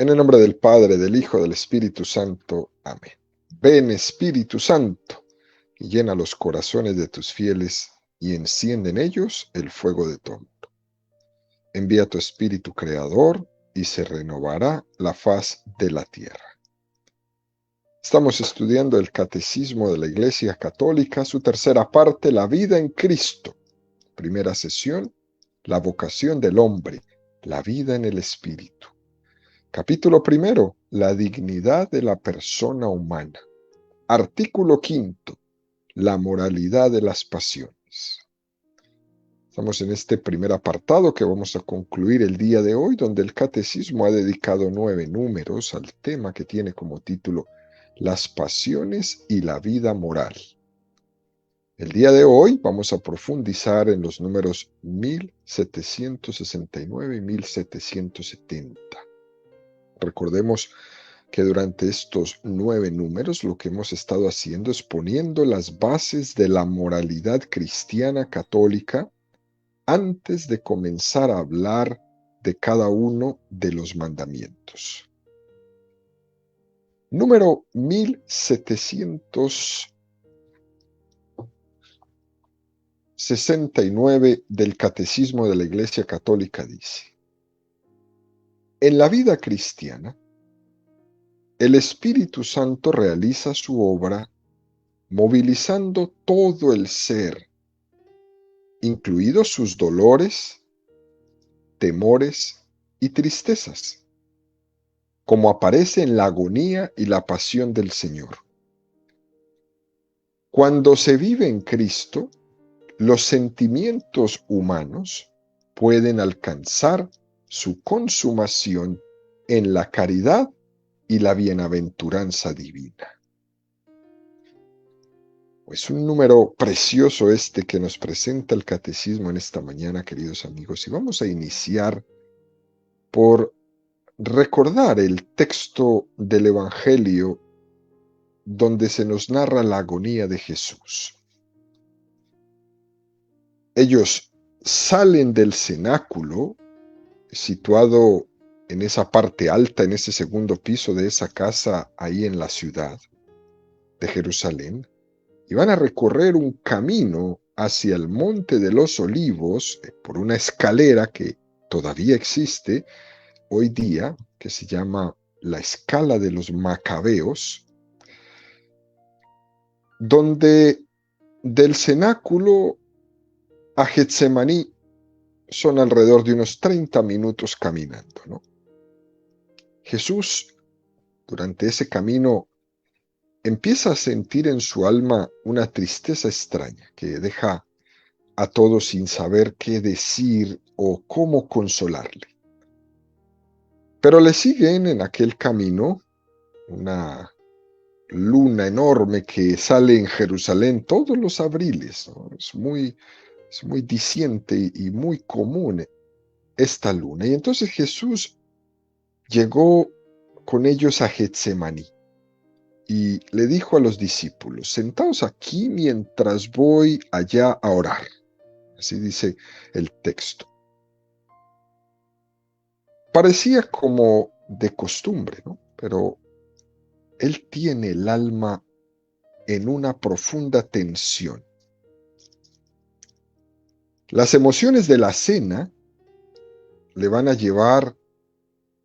En el nombre del Padre, del Hijo, del Espíritu Santo. Amén. Ven, Espíritu Santo, y llena los corazones de tus fieles, y enciende en ellos el fuego de tu amor. Envía tu Espíritu Creador, y se renovará la faz de la tierra. Estamos estudiando el Catecismo de la Iglesia Católica, su tercera parte, la vida en Cristo. Primera sesión, la vocación del hombre, la vida en el Espíritu. Capítulo primero, la dignidad de la persona humana. Artículo quinto, la moralidad de las pasiones. Estamos en este primer apartado que vamos a concluir el día de hoy, donde el Catecismo ha dedicado 9 números al tema que tiene como título Las pasiones y la vida moral. El día de hoy vamos a profundizar en los números 1769 y 1770. Recordemos que durante estos 9 números lo que hemos estado haciendo es poniendo las bases de la moralidad cristiana católica antes de comenzar a hablar de cada uno de los mandamientos. Número 1769 del Catecismo de la Iglesia Católica dice: en la vida cristiana, el Espíritu Santo realiza su obra movilizando todo el ser, incluidos sus dolores, temores y tristezas, como aparece en la agonía y la pasión del Señor. Cuando se vive en Cristo, los sentimientos humanos pueden alcanzar su consumación en la caridad y la bienaventuranza divina. Es un número precioso este que nos presenta el Catecismo en esta mañana, queridos amigos, y vamos a iniciar por recordar el texto del Evangelio donde se nos narra la agonía de Jesús. Ellos salen del cenáculo, situado en esa parte alta, en ese segundo piso de esa casa ahí en la ciudad de Jerusalén, y van a recorrer un camino hacia el Monte de los Olivos por una escalera que todavía existe hoy día, que se llama la Escala de los Macabeos, donde del cenáculo a Getsemaní son alrededor de unos 30 minutos caminando, ¿no? Jesús, durante ese camino, empieza a sentir en su alma una tristeza extraña que deja a todos sin saber qué decir o cómo consolarle. Pero le siguen en aquel camino una luna enorme que sale en Jerusalén todos los abriles, ¿no? Es muy diciente y muy común esta luna. Y entonces Jesús llegó con ellos a Getsemaní y le dijo a los discípulos: sentaos aquí mientras voy allá a orar. Así dice el texto. Parecía como de costumbre, ¿no? Pero él tiene el alma en una profunda tensión. Las emociones de la cena le van a llevar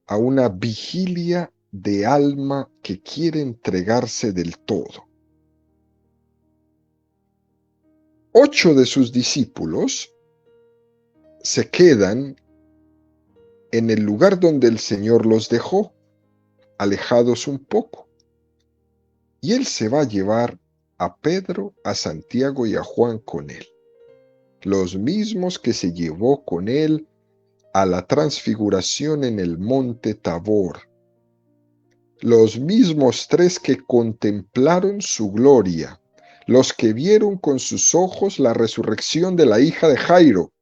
a una vigilia de alma que quiere entregarse del todo. 8 de sus discípulos se quedan en el lugar donde el Señor los dejó, alejados un poco. Y él se va a llevar a Pedro, a Santiago y a Juan con él, los mismos que se llevó con él a la transfiguración en el monte Tabor, los mismos 3 que contemplaron su gloria, los que vieron con sus ojos la resurrección de la hija de Jairo.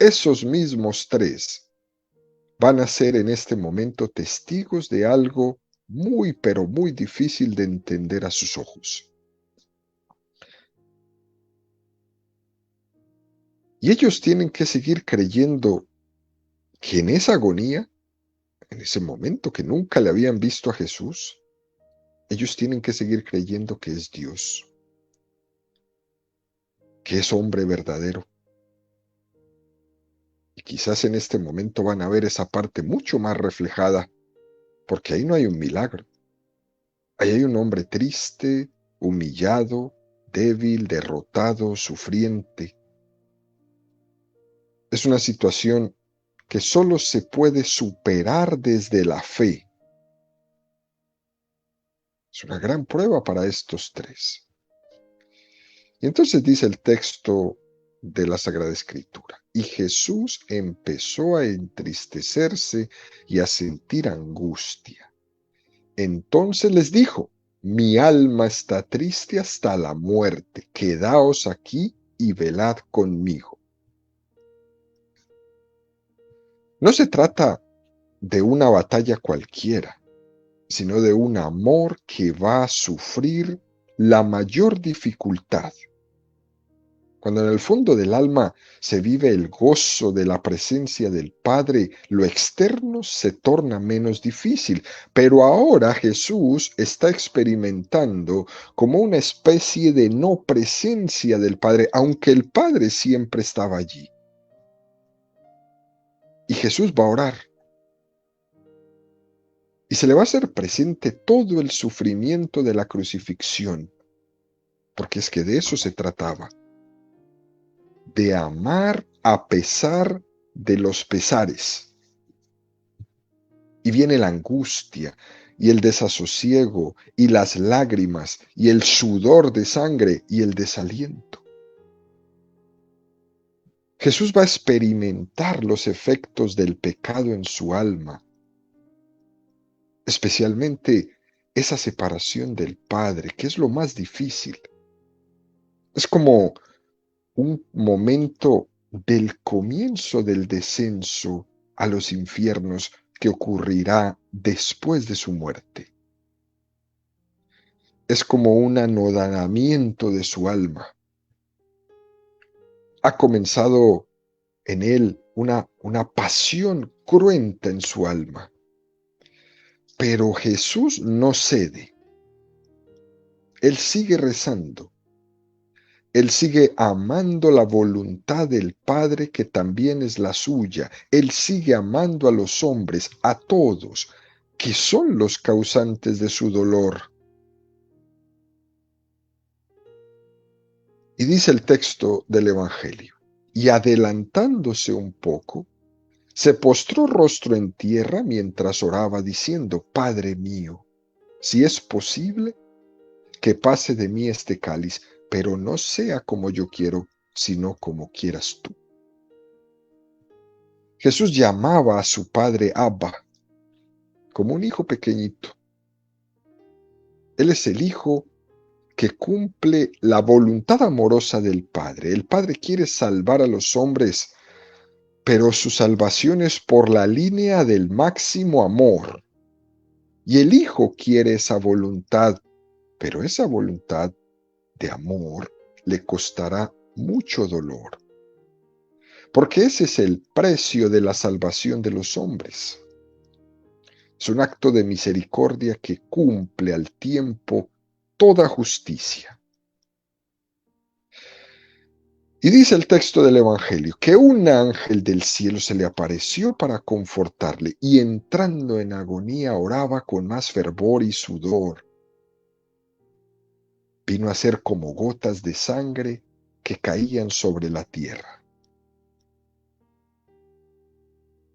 Esos mismos 3 van a ser en este momento testigos de algo muy, pero muy difícil de entender a sus ojos. Y ellos tienen que seguir creyendo que en esa agonía, en ese momento que nunca le habían visto a Jesús, ellos tienen que seguir creyendo que es Dios, que es hombre verdadero. Y quizás en este momento van a ver esa parte mucho más reflejada, porque ahí no hay un milagro. Ahí hay un hombre triste, humillado, débil, derrotado, sufriente. Es una situación que solo se puede superar desde la fe. Es una gran prueba para estos tres. Y entonces dice el texto de la Sagrada Escritura, y Jesús empezó a entristecerse y a sentir angustia. Entonces les dijo, mi alma está triste hasta la muerte, quedaos aquí y velad conmigo. No se trata de una batalla cualquiera, sino de un amor que va a sufrir la mayor dificultad. Cuando en el fondo del alma se vive el gozo de la presencia del Padre, lo externo se torna menos difícil. Pero ahora Jesús está experimentando como una especie de no presencia del Padre, aunque el Padre siempre estaba allí. Y Jesús va a orar. Y se le va a hacer presente todo el sufrimiento de la crucifixión, porque es que de eso se trataba. De amar a pesar de los pesares. Y viene la angustia y el desasosiego y las lágrimas y el sudor de sangre y el desaliento. Jesús va a experimentar los efectos del pecado en su alma, especialmente esa separación del Padre, que es lo más difícil. Es como un momento del comienzo del descenso a los infiernos que ocurrirá después de su muerte. Es como un anodamiento de su alma. Ha comenzado en él una pasión cruenta en su alma. Pero Jesús no cede. Él sigue rezando. Él sigue amando la voluntad del Padre que también es la suya. Él sigue amando a los hombres, a todos, que son los causantes de su dolor. Y dice el texto del Evangelio, y adelantándose un poco, se postró rostro en tierra mientras oraba, diciendo, Padre mío, si es posible, que pase de mí este cáliz, pero no sea como yo quiero, sino como quieras tú. Jesús llamaba a su padre Abba, como un hijo pequeñito. Él es el hijo que cumple la voluntad amorosa del Padre. El Padre quiere salvar a los hombres, pero su salvación es por la línea del máximo amor. Y el Hijo quiere esa voluntad, pero esa voluntad de amor le costará mucho dolor. Porque ese es el precio de la salvación de los hombres. Es un acto de misericordia que cumple al tiempo toda justicia. Y dice el texto del Evangelio que un ángel del cielo se le apareció para confortarle y entrando en agonía oraba con más fervor y sudor. Vino a ser como gotas de sangre que caían sobre la tierra.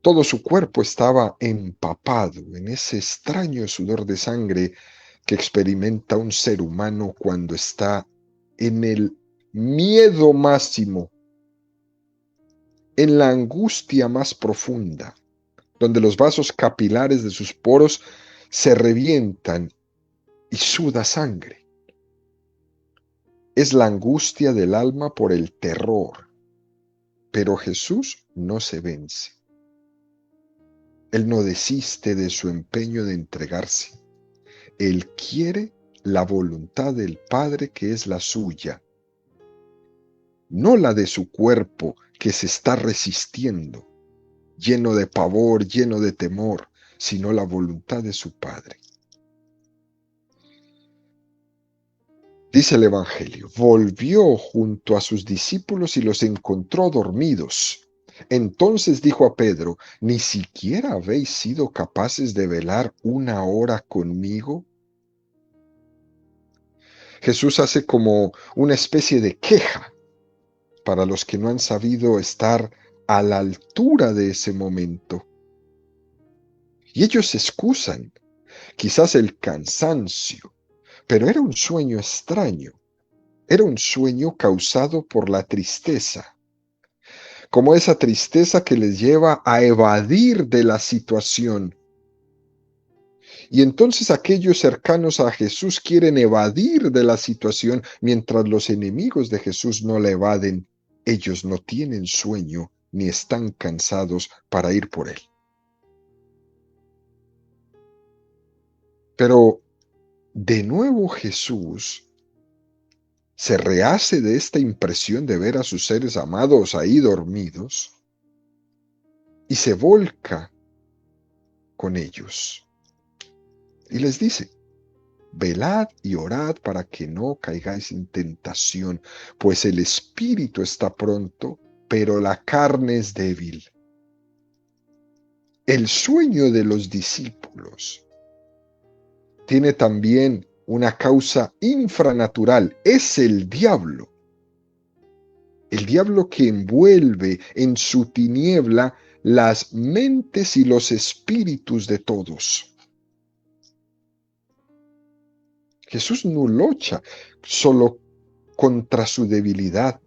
Todo su cuerpo estaba empapado en ese extraño sudor de sangre que experimenta un ser humano cuando está en el miedo máximo, en la angustia más profunda, donde los vasos capilares de sus poros se revientan y suda sangre. Es la angustia del alma por el terror, pero Jesús no se vence. Él no desiste de su empeño de entregarse. Él quiere la voluntad del Padre que es la suya, no la de su cuerpo que se está resistiendo, lleno de pavor, lleno de temor, sino la voluntad de su Padre. Dice el Evangelio, volvió junto a sus discípulos y los encontró dormidos. Entonces dijo a Pedro, ¿ni siquiera habéis sido capaces de velar una hora conmigo? Jesús hace como una especie de queja para los que no han sabido estar a la altura de ese momento. Y ellos se excusan, quizás el cansancio, pero era un sueño extraño, era un sueño causado por la tristeza, como esa tristeza que les lleva a evadir de la situación. Y entonces aquellos cercanos a Jesús quieren evadir de la situación, mientras los enemigos de Jesús no la evaden. Ellos no tienen sueño ni están cansados para ir por él. Pero de nuevo Jesús se rehace de esta impresión de ver a sus seres amados ahí dormidos y se volca con ellos y les dice, velad y orad para que no caigáis en tentación, pues el espíritu está pronto, pero la carne es débil. El sueño de los discípulos tiene también una causa infranatural, es el diablo. El diablo que envuelve en su tiniebla las mentes y los espíritus de todos. Jesús no lucha solo contra su debilidad.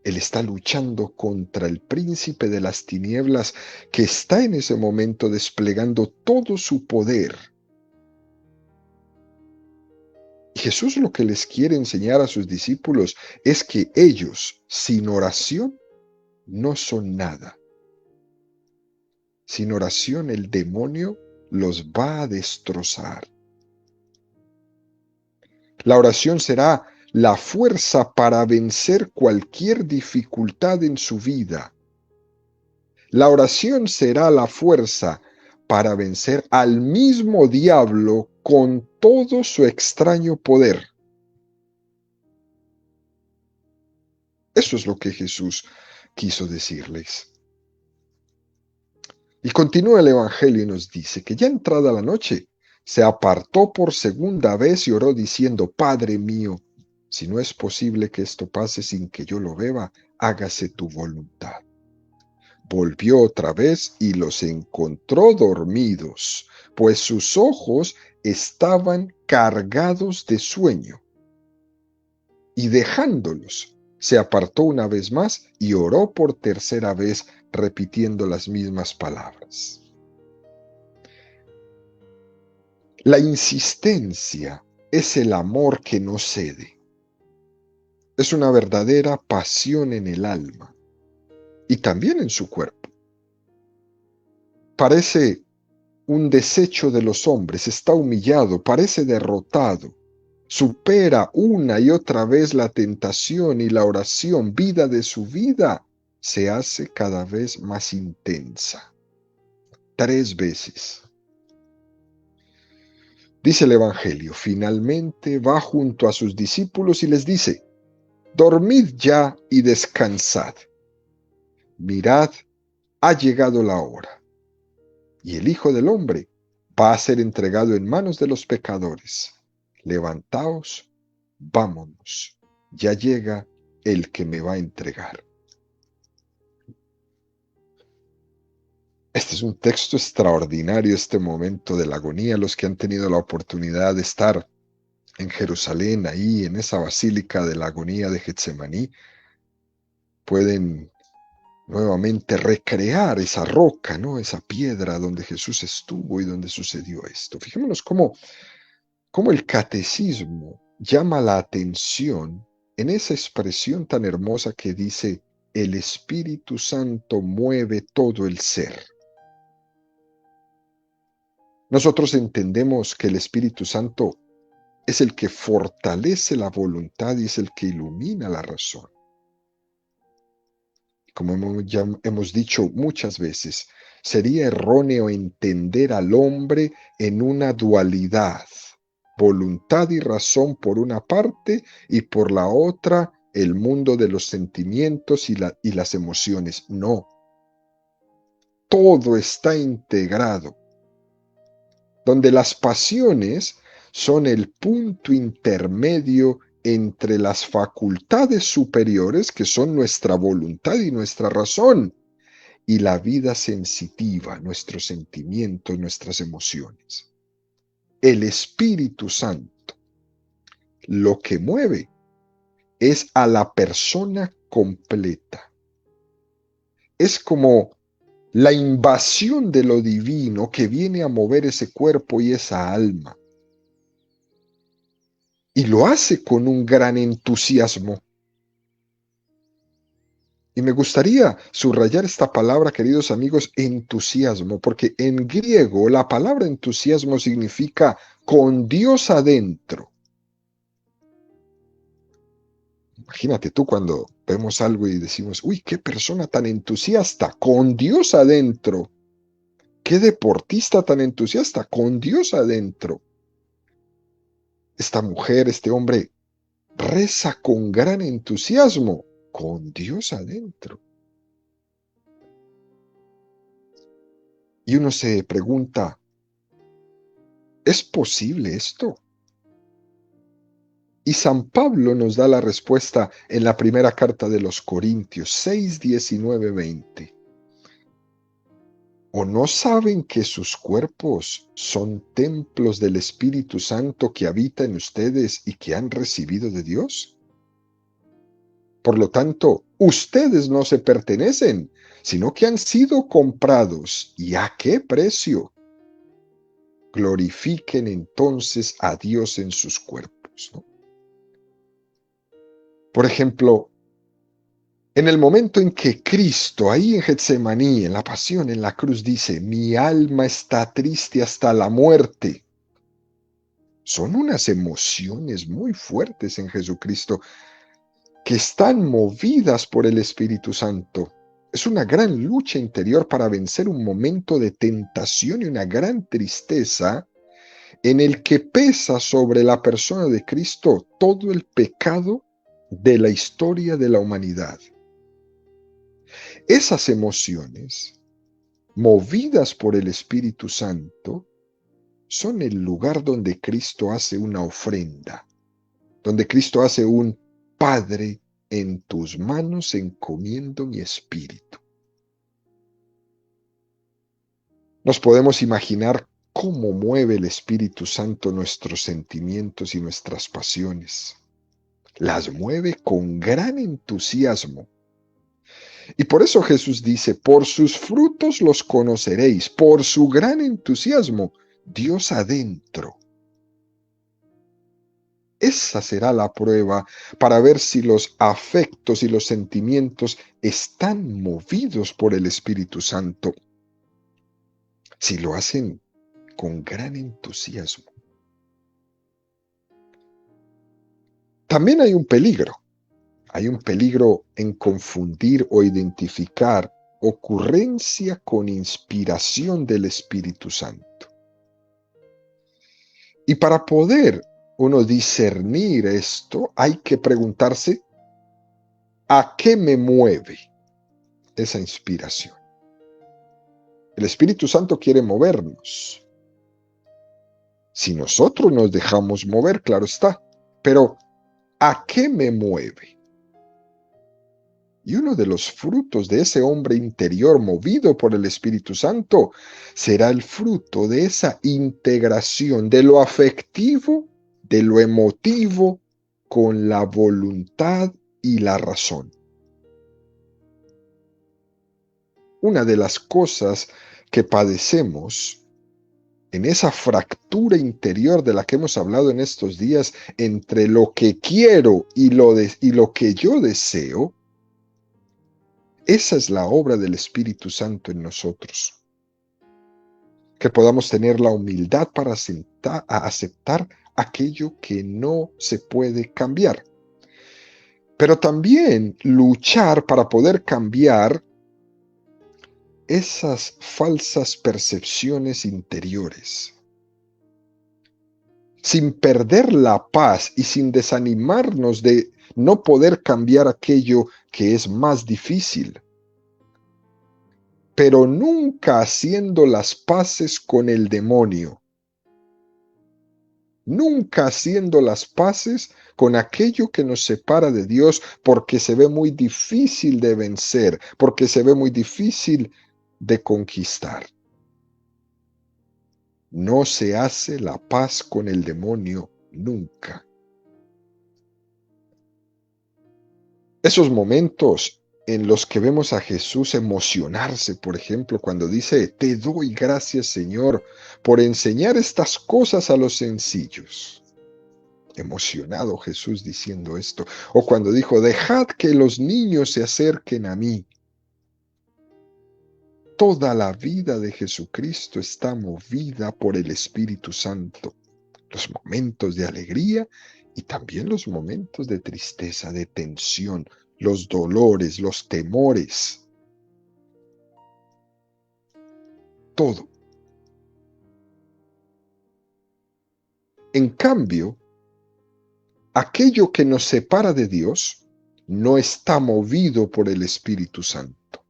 Él está luchando contra el príncipe de las tinieblas que está en ese momento desplegando todo su poder. Y Jesús lo que les quiere enseñar a sus discípulos es que ellos, sin oración, no son nada. Sin oración el demonio los va a destrozar. La oración será la fuerza para vencer cualquier dificultad en su vida. La oración será la fuerza para vencer al mismo diablo con todo su extraño poder. Eso es lo que Jesús quiso decirles. Y continúa el Evangelio y nos dice que ya entrada la noche, se apartó por segunda vez y oró diciendo, Padre mío, si no es posible que esto pase sin que yo lo beba, hágase tu voluntad. Volvió otra vez y los encontró dormidos, pues sus ojos estaban cargados de sueño. Y dejándolos, se apartó una vez más y oró por tercera vez, repitiendo las mismas palabras. La insistencia es el amor que no cede. Es una verdadera pasión en el alma y también en su cuerpo. Parece un desecho de los hombres, está humillado, parece derrotado. Supera una y otra vez la tentación y la oración, vida de su vida, se hace cada vez más intensa. 3 veces. Dice el Evangelio, finalmente va junto a sus discípulos y les dice, dormid ya y descansad. Mirad, ha llegado la hora, y el Hijo del Hombre va a ser entregado en manos de los pecadores. Levantaos, vámonos, ya llega el que me va a entregar. Este es un texto extraordinario, este momento de la agonía. Los que han tenido la oportunidad de estar en Jerusalén, ahí en esa basílica de la agonía de Getsemaní, pueden nuevamente recrear esa roca, ¿no? Esa piedra donde Jesús estuvo y donde sucedió esto. Fijémonos cómo el catecismo llama la atención en esa expresión tan hermosa que dice, el Espíritu Santo mueve todo el ser. Nosotros entendemos que el Espíritu Santo es el que fortalece la voluntad y es el que ilumina la razón. Como ya hemos dicho muchas veces, sería erróneo entender al hombre en una dualidad, voluntad y razón por una parte y por la otra el mundo de los sentimientos y las emociones. No, todo está integrado, donde las pasiones son el punto intermedio entre las facultades superiores, que son nuestra voluntad y nuestra razón, y la vida sensitiva, nuestros sentimientos, nuestras emociones. El Espíritu Santo lo que mueve es a la persona completa. Es como la invasión de lo divino que viene a mover ese cuerpo y esa alma. Y lo hace con un gran entusiasmo. Y me gustaría subrayar esta palabra, queridos amigos, entusiasmo, porque en griego la palabra entusiasmo significa con Dios adentro. Imagínate tú cuando vemos algo y decimos, uy, qué persona tan entusiasta, con Dios adentro. Qué deportista tan entusiasta, con Dios adentro. Esta mujer, este hombre, reza con gran entusiasmo, con Dios adentro. Y uno se pregunta, ¿es posible esto? Y San Pablo nos da la respuesta en la primera carta de los Corintios 6, 19, 20. ¿O no saben que sus cuerpos son templos del Espíritu Santo que habita en ustedes y que han recibido de Dios? Por lo tanto, ustedes no se pertenecen, sino que han sido comprados. ¿Y a qué precio? Glorifiquen entonces a Dios en sus cuerpos, ¿no? Por ejemplo, en el momento en que Cristo, ahí en Getsemaní, en la pasión, en la cruz, dice, mi alma está triste hasta la muerte. Son unas emociones muy fuertes en Jesucristo que están movidas por el Espíritu Santo. Es una gran lucha interior para vencer un momento de tentación y una gran tristeza en el que pesa sobre la persona de Cristo todo el pecado de la historia de la humanidad. Esas emociones, movidas por el Espíritu Santo, son el lugar donde Cristo hace una ofrenda, donde Cristo hace un Padre, en tus manos encomiendo mi espíritu. Nos podemos imaginar cómo mueve el Espíritu Santo nuestros sentimientos y nuestras pasiones. Las mueve con gran entusiasmo. Y por eso Jesús dice, por sus frutos los conoceréis, por su gran entusiasmo, Dios adentro. Esa será la prueba para ver si los afectos y los sentimientos están movidos por el Espíritu Santo, si lo hacen con gran entusiasmo. También hay un peligro. Hay un peligro en confundir o identificar ocurrencia con inspiración del Espíritu Santo. Y para poder uno discernir esto, hay que preguntarse, ¿a qué me mueve esa inspiración? El Espíritu Santo quiere movernos. Si nosotros nos dejamos mover, claro está. Pero, ¿a qué me mueve? Y uno de los frutos de ese hombre interior movido por el Espíritu Santo será el fruto de esa integración de lo afectivo, de lo emotivo, con la voluntad y la razón. Una de las cosas que padecemos en esa fractura interior de la que hemos hablado en estos días entre lo que quiero y lo que yo deseo, esa es la obra del Espíritu Santo en nosotros. Que podamos tener la humildad para aceptar aquello que no se puede cambiar. pero también luchar para poder cambiar esas falsas percepciones interiores, sin perder la paz y sin desanimarnos de no poder cambiar aquello que es más difícil, pero nunca haciendo las paces con el demonio, nunca haciendo las paces con aquello que nos separa de Dios porque se ve muy difícil de vencer, porque se ve muy difícil de conquistar. No se hace la paz con el demonio nunca. Esos momentos en los que vemos a Jesús emocionarse, por ejemplo, cuando dice, te doy gracias, Señor, por enseñar estas cosas a los sencillos. Emocionado Jesús diciendo esto. O cuando dijo, dejad que los niños se acerquen a mí. Toda la vida de Jesucristo está movida por el Espíritu Santo. Los momentos de alegría y también los momentos de tristeza, de tensión, los dolores, los temores. Todo. En cambio, aquello que nos separa de Dios no está movido por el Espíritu Santo.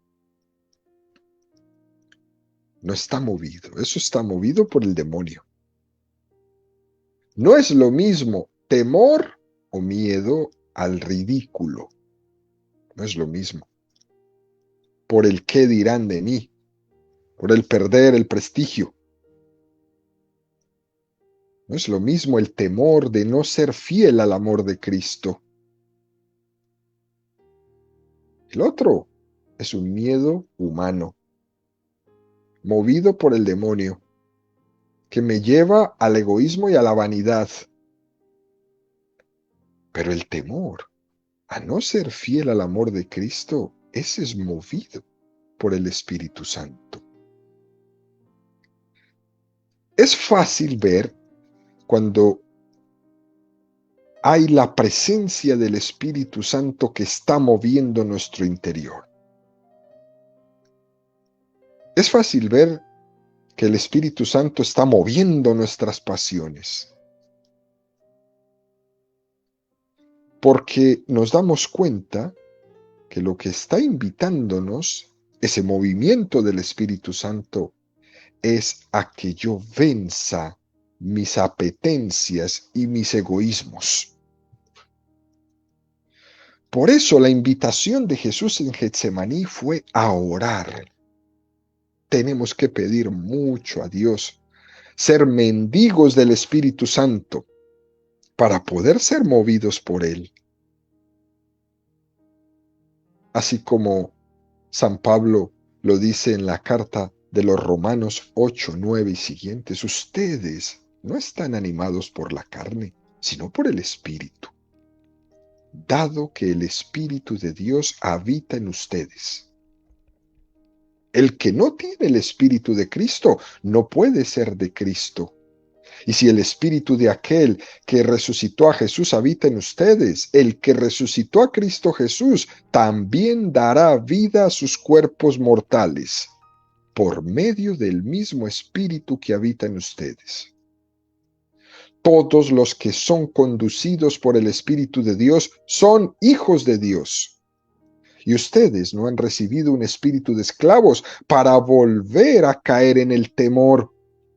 No está movido. Eso está movido por el demonio. No es lo mismo temor o miedo al ridículo. No es lo mismo. Por el qué dirán de mí. Por el perder el prestigio. No es lo mismo el temor de no ser fiel al amor de Cristo. El otro es un miedo humano, movido por el demonio, que me lleva al egoísmo y a la vanidad. Pero el temor a no ser fiel al amor de Cristo, ese es movido por el Espíritu Santo. Es fácil ver cuando hay la presencia del Espíritu Santo que está moviendo nuestro interior. Es fácil ver que el Espíritu Santo está moviendo nuestras pasiones, porque nos damos cuenta que lo que está invitándonos, ese movimiento del Espíritu Santo, es a que yo venza mis apetencias y mis egoísmos. Por eso la invitación de Jesús en Getsemaní fue a orar. Tenemos que pedir mucho a Dios, ser mendigos del Espíritu Santo para poder ser movidos por Él. Así como San Pablo lo dice en la carta de los Romanos 8, 9 y siguientes, ustedes no están animados por la carne, sino por el Espíritu, dado que el Espíritu de Dios habita en ustedes. El que no tiene el Espíritu de Cristo no puede ser de Cristo. Y si el Espíritu de aquel que resucitó a Jesús habita en ustedes, el que resucitó a Cristo Jesús también dará vida a sus cuerpos mortales, por medio del mismo Espíritu que habita en ustedes. Todos los que son conducidos por el Espíritu de Dios son hijos de Dios. Y ustedes no han recibido un espíritu de esclavos para volver a caer en el temor,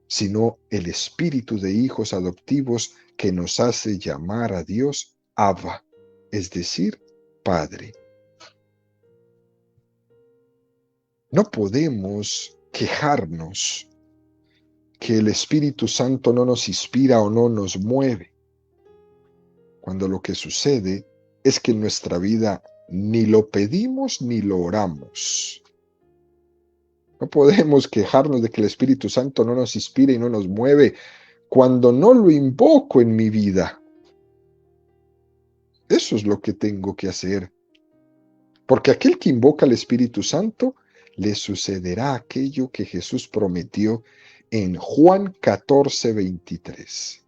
sino el espíritu de hijos adoptivos que nos hace llamar a Dios Abba, es decir, Padre. No podemos quejarnos que el Espíritu Santo no nos inspira o no nos mueve, cuando lo que sucede es que en nuestra vida ni lo pedimos ni lo oramos. No podemos quejarnos de que el Espíritu Santo no nos inspira y no nos mueve cuando no lo invoco en mi vida. Eso es lo que tengo que hacer. Porque aquel que invoca al Espíritu Santo, le sucederá aquello que Jesús prometió en Juan 14, 23.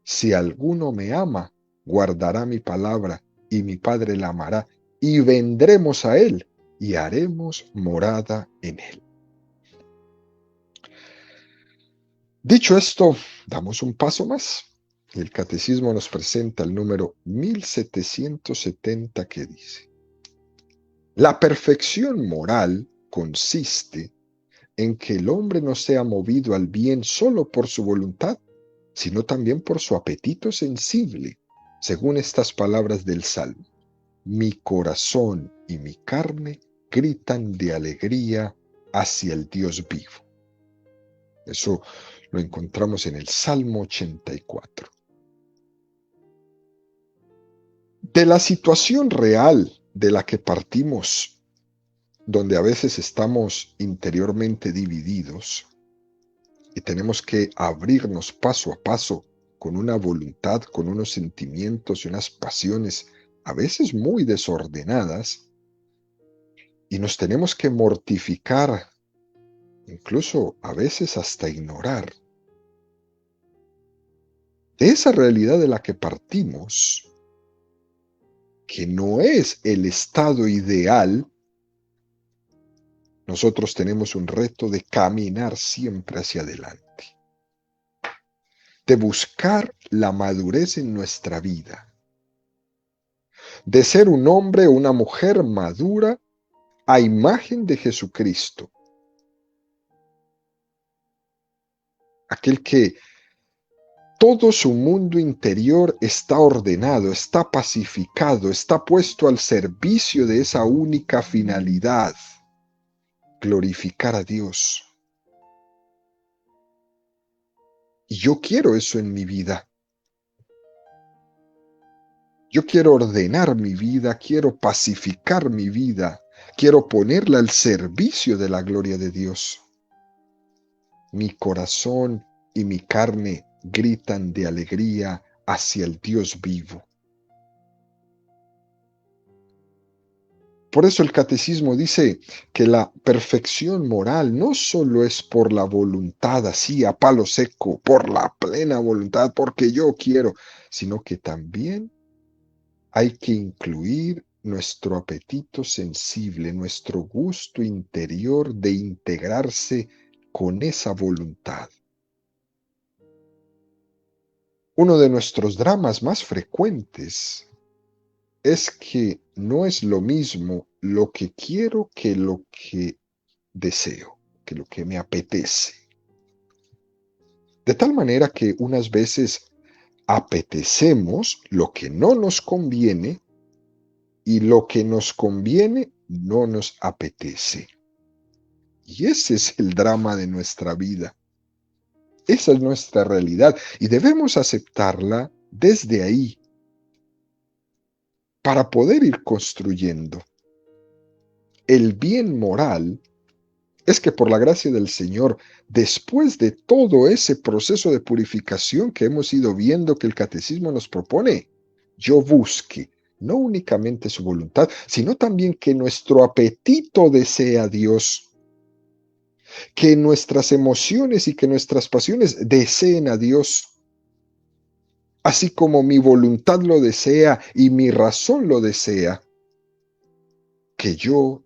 Si alguno me ama, guardará mi palabra, y mi Padre la amará, y vendremos a Él y haremos morada en Él. Dicho esto, damos un paso más. Y el Catecismo nos presenta el número 1770 que dice: la perfección moral consiste en que el hombre no sea movido al bien solo por su voluntad, sino también por su apetito sensible, según estas palabras del Salmo: mi corazón y mi carne gritan de alegría hacia el Dios vivo. Eso lo encontramos en el Salmo 84. De la situación real de la que partimos, donde a veces estamos interiormente divididos y tenemos que abrirnos paso a paso con una voluntad, con unos sentimientos y unas pasiones a veces muy desordenadas, y nos tenemos que mortificar, incluso a veces hasta ignorar. De esa realidad de la que partimos, que no es el estado ideal, nosotros tenemos un reto de caminar siempre hacia adelante, de buscar la madurez en nuestra vida, de ser un hombre o una mujer madura a imagen de Jesucristo, aquel que todo su mundo interior está ordenado, está pacificado, está puesto al servicio de esa única finalidad: glorificar a Dios. Y yo quiero eso en mi vida. Yo quiero ordenar mi vida, quiero pacificar mi vida, quiero ponerla al servicio de la gloria de Dios. Mi corazón y mi carne gritan de alegría hacia el Dios vivo. Por eso el catecismo dice que la perfección moral no solo es por la voluntad así a palo seco, por la plena voluntad, porque yo quiero, sino que también hay que incluir nuestro apetito sensible, nuestro gusto interior de integrarse con esa voluntad. Uno de nuestros dramas más frecuentes es que no es lo mismo lo que quiero que lo que deseo, que lo que me apetece. De tal manera que unas veces apetecemos lo que no nos conviene y lo que nos conviene no nos apetece. Y ese es el drama de nuestra vida. Esa es nuestra realidad y debemos aceptarla desde ahí para poder ir construyendo. El bien moral es que por la gracia del Señor, después de todo ese proceso de purificación que hemos ido viendo que el catecismo nos propone, yo busque no únicamente su voluntad, sino también que nuestro apetito desee a Dios, que nuestras emociones y que nuestras pasiones deseen a Dios, así como mi voluntad lo desea y mi razón lo desea, que yo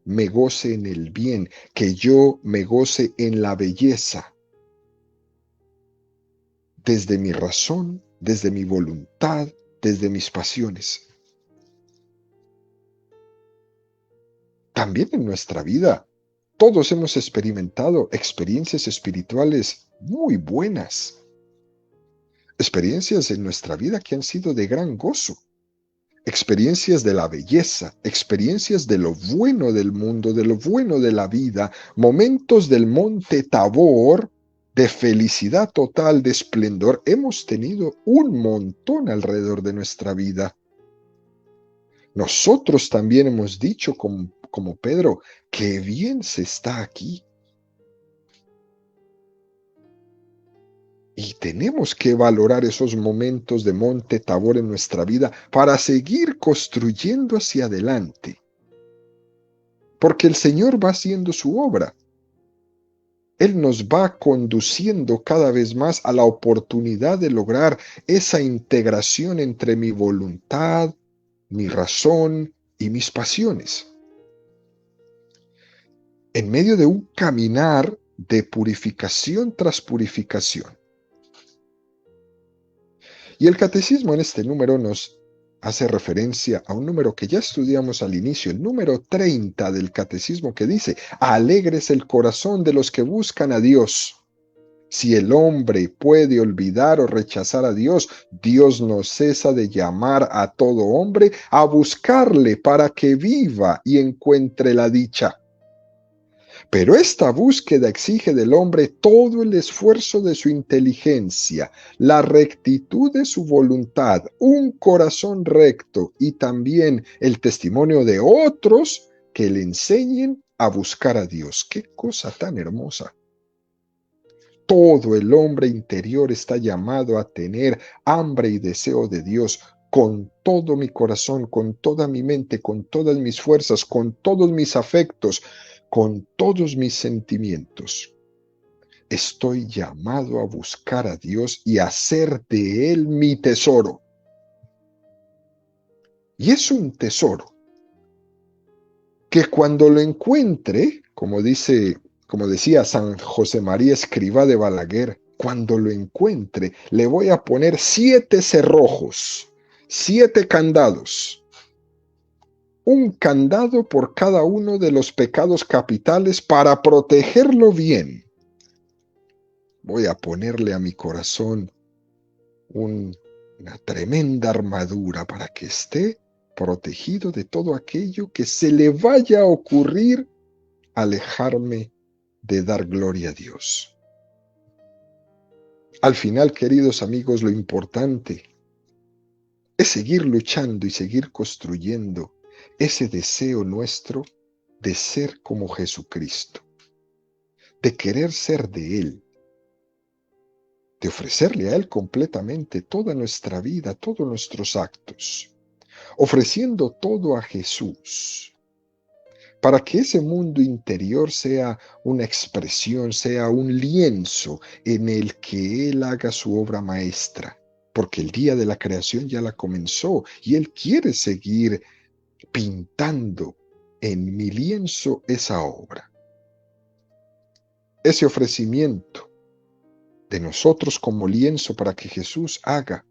me goce en el bien, que yo me goce en la belleza, desde mi razón, desde mi voluntad, desde mis pasiones. También en nuestra vida, todos hemos experimentado experiencias espirituales muy buenas, experiencias en nuestra vida que han sido de gran gozo, experiencias de la belleza, experiencias de lo bueno del mundo, de lo bueno de la vida, momentos del monte Tabor, de felicidad total, de esplendor. Hemos tenido un montón alrededor de nuestra vida. Nosotros también hemos dicho, como Pedro, qué bien se está aquí. Y tenemos que valorar esos momentos de monte Tabor en nuestra vida para seguir construyendo hacia adelante. Porque el Señor va haciendo su obra. Él nos va conduciendo cada vez más a la oportunidad de lograr esa integración entre mi voluntad, mi razón y mis pasiones, en medio de un caminar de purificación tras purificación. Y el catecismo en este número nos hace referencia a un número que ya estudiamos al inicio, el número 30 del catecismo, que dice: alegre es el corazón de los que buscan a Dios. Si el hombre puede olvidar o rechazar a Dios, Dios no cesa de llamar a todo hombre a buscarle para que viva y encuentre la dicha. Pero esta búsqueda exige del hombre todo el esfuerzo de su inteligencia, la rectitud de su voluntad, un corazón recto y también el testimonio de otros que le enseñen a buscar a Dios. ¡Qué cosa tan hermosa! Todo el hombre interior está llamado a tener hambre y deseo de Dios con todo mi corazón, con toda mi mente, con todas mis fuerzas, con todos mis afectos, con todos mis sentimientos. Estoy llamado a buscar a Dios y a hacer de Él mi tesoro. Y es un tesoro que cuando lo encuentre, como decía San José María Escrivá de Balaguer, cuando lo encuentre, le voy a poner 7 cerrojos, 7 candados, un candado por cada uno de los pecados capitales para protegerlo bien. Voy a ponerle a mi corazón una tremenda armadura para que esté protegido de todo aquello que se le vaya a ocurrir alejarme de dar gloria a Dios. Al final, queridos amigos, lo importante es seguir luchando y seguir construyendo ese deseo nuestro de ser como Jesucristo, de querer ser de Él, de ofrecerle a Él completamente toda nuestra vida, todos nuestros actos, ofreciendo todo a Jesús, para que ese mundo interior sea una expresión, sea un lienzo en el que Él haga su obra maestra, porque el día de la creación ya la comenzó y Él quiere seguir pintando en mi lienzo esa obra. Ese ofrecimiento de nosotros como lienzo para que Jesús haga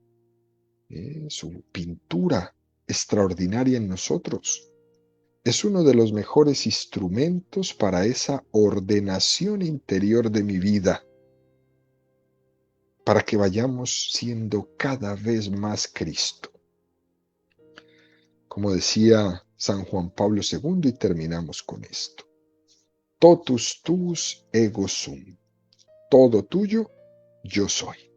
su pintura extraordinaria en nosotros, es uno de los mejores instrumentos para esa ordenación interior de mi vida, para que vayamos siendo cada vez más Cristo. Como decía San Juan Pablo II, y terminamos con esto: totus tuus ego sum, todo tuyo yo soy.